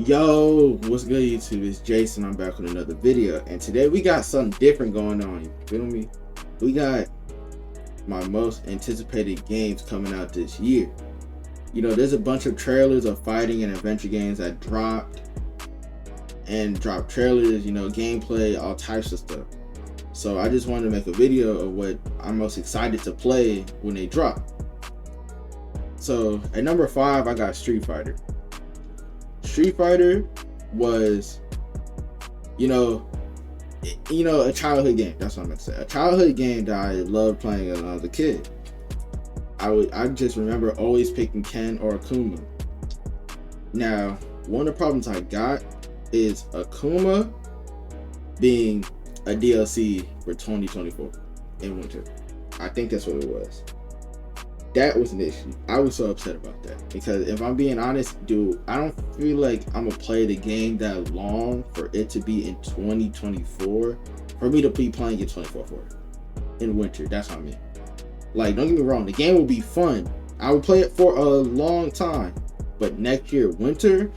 Yo, what's good YouTube? It's Jason. I'm back with another video, and today we got something different going on. You feel me? We got my most anticipated games coming out this year. You know, there's a bunch of trailers of fighting and adventure games that dropped trailers, you know, gameplay, all types of stuff. So I just wanted to make a video of what I'm most excited to play when they drop. So at number 5, I got Street Fighter. Street Fighter was, a childhood game. That's what I'm gonna say. A childhood game that I loved playing when I was a kid. I just remember always picking Ken or Akuma. Now, one of the problems I got is Akuma being a DLC for 2024 in winter. I think that's what it was. That was an issue. I was so upset about that because if I'm being honest, dude, I don't feel like I'm gonna play the game that long for it to be in 2024 for me to be playing it 24/4 in winter. That's what I mean. Like, don't get me wrong, the game will be fun. I will play it for a long time, but next year winter,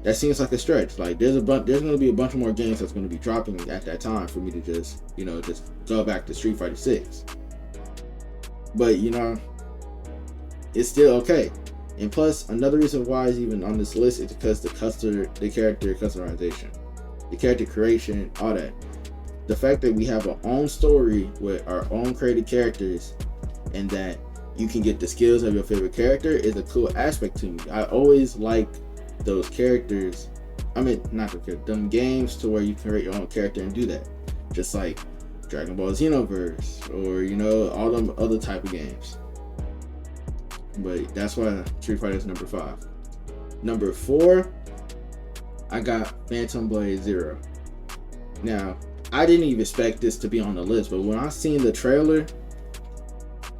that seems like a stretch. Like, there's gonna be a bunch of more games that's gonna be dropping at that time for me to just go back to Street Fighter 6. But it's still okay. And plus, another reason why it's even on this list is because the character customization, the character creation, all that. The fact that we have our own story with our own created characters and that you can get the skills of your favorite character is a cool aspect to me. I always like those characters. I mean, not the character, them games to where you can create your own character and do that. Just like Dragon Ball Xenoverse or, all them other type of games. But that's why Street Fighter is number 5. Number 4, I got Phantom Blade Zero. Now, I didn't even expect this to be on the list, but when I seen the trailer,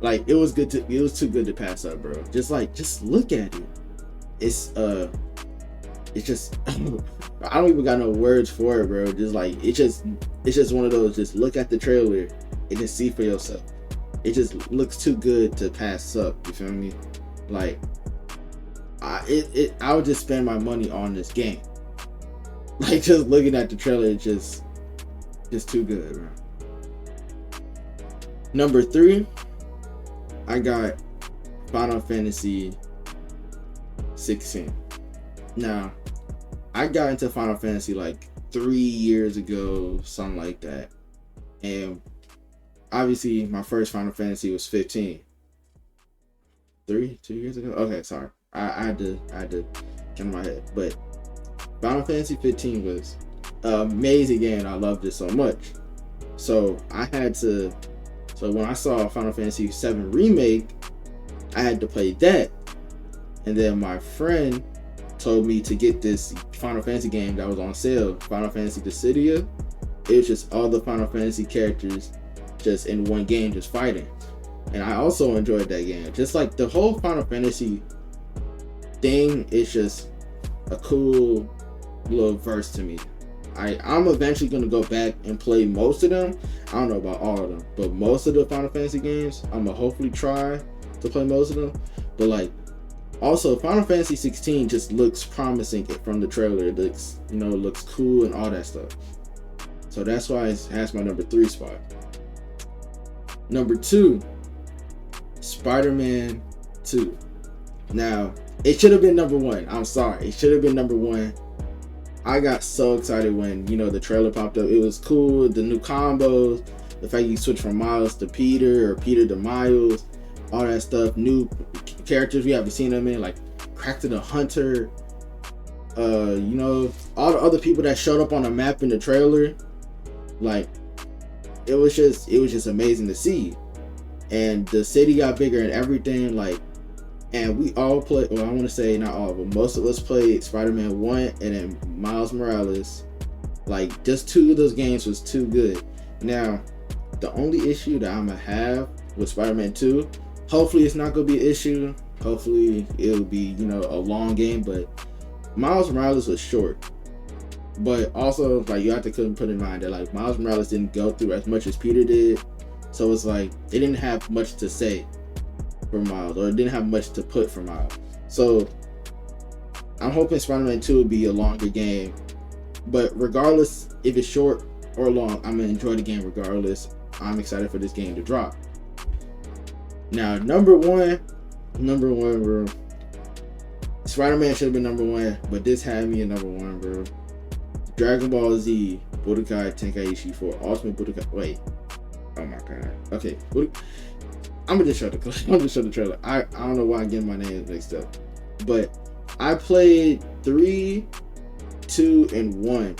like, it was too good to pass up, bro. Just look at it. It's just I don't even got no words for it, bro. It's just one of those, just look at the trailer and just see for yourself. It just looks too good to pass up. You feel me? Like, I would just spend my money on this game. Like, just looking at the trailer, it's just too good, bro. Number 3, I got Final Fantasy 16. Now, I got into Final Fantasy like 3 years ago, something like that, and obviously, my first Final Fantasy was 15. 2 years ago? Okay, sorry. I had to get in my head. But Final Fantasy 15 was an amazing game. I loved it so much. So when I saw Final Fantasy 7 Remake, I had to play that. And then my friend told me to get this Final Fantasy game that was on sale, Final Fantasy Dissidia. It was just all the Final Fantasy characters just in one game, just fighting. And I also enjoyed that game. Just like the whole Final Fantasy thing is just a cool little verse to me. I'm eventually gonna go back and play most of them. I don't know about all of them, but most of the Final Fantasy games, I'm gonna hopefully try to play most of them. But like, also Final Fantasy 16 just looks promising from the trailer. It looks cool and all that stuff. So that's why it has my number 3 spot. Number 2, Spider-Man 2. Now, it should have been number 1. I'm sorry. It should have been number 1. I got so excited when, the trailer popped up. It was cool. The new combos, the fact you switch from Miles to Peter or Peter to Miles, all that stuff. New characters we haven't seen them in, like Kraken the Hunter. All the other people that showed up on the map in the trailer. Like, it was just amazing to see. And the city got bigger and everything, like, and we all played, well, I want to say not all, but most of us played Spider-Man 1 and then Miles Morales. Like, just 2 of those games was too good. Now, the only issue that I'm gonna have with Spider-Man 2, hopefully it's not gonna be an issue. Hopefully it'll be, a long game, but Miles Morales was short. But also, like, you have to put in mind that, like, Miles Morales didn't go through as much as Peter did. So it's like, it didn't have much to say for Miles, or it didn't have much to put for Miles. So I'm hoping Spider-Man 2 will be a longer game. But regardless if it's short or long, I'm gonna enjoy the game regardless. I'm excited for this game to drop. Now, number one, bro. Spider-Man should have been number one, but this had me at number one, bro. Dragon Ball Z Budokai Tenkaichi 4 Ultimate Budokai. Wait. Oh my god. Okay. I'm gonna just show the trailer. I don't know why I'm getting my names mixed up. But I played 3, 2, and 1.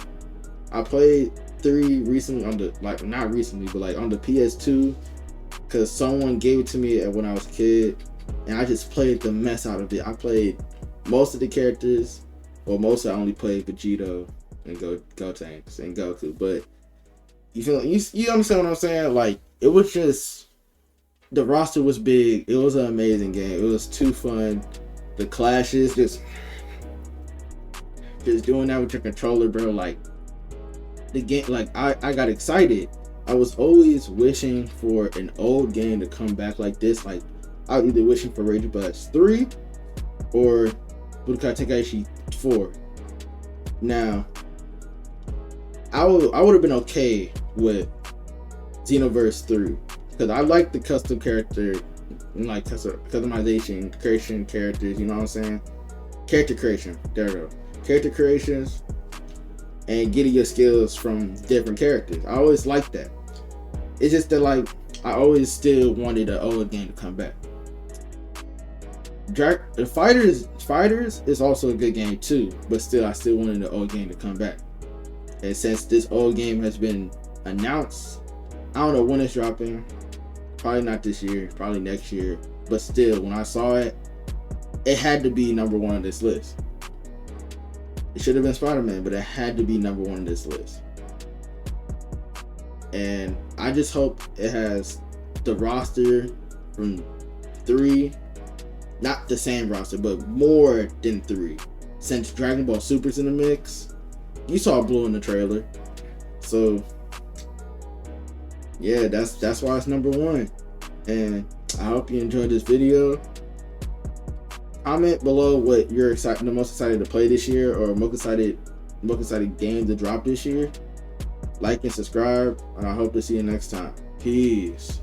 I played 3 recently on the, like, not recently, but like on the PS2, because someone gave it to me when I was a kid, and I just played the mess out of it. I played most of the characters, or most I only played Vegito and Gotenks and Goku. But you understand what I'm saying? Like, it was just, the roster was big. It was an amazing game. It was too fun. The clashes, just doing that with your controller, bro. Like, the game, like, I got excited. I was always wishing for an old game to come back like this. Like, I was either wishing for Rage Blast 3 or Budokai Tenkaichi 4. Now, I would have been okay with Xenoverse 3 because I like the custom character, like customization, creation characters. You know what I'm saying? Character creation. There we go. Character creations and getting your skills from different characters. I always liked that. It's just that, like, I always still wanted an old game to come back. Fighters is also a good game too, but still, I still wanted the old game to come back. And since this old game has been announced, I don't know when it's dropping. Probably not this year, probably next year. But still, when I saw it, it had to be number one on this list. It should have been Spider-Man, but it had to be number one on this list. And I just hope it has the roster from 3, not the same roster, but more than 3. Since Dragon Ball Super's in the mix, you saw Blue in the trailer. So yeah, that's why it's number one. And I hope you enjoyed this video. Comment below what you're the most excited to play this year, or most excited game to drop this year. Like and subscribe, and I hope to see you next time. Peace.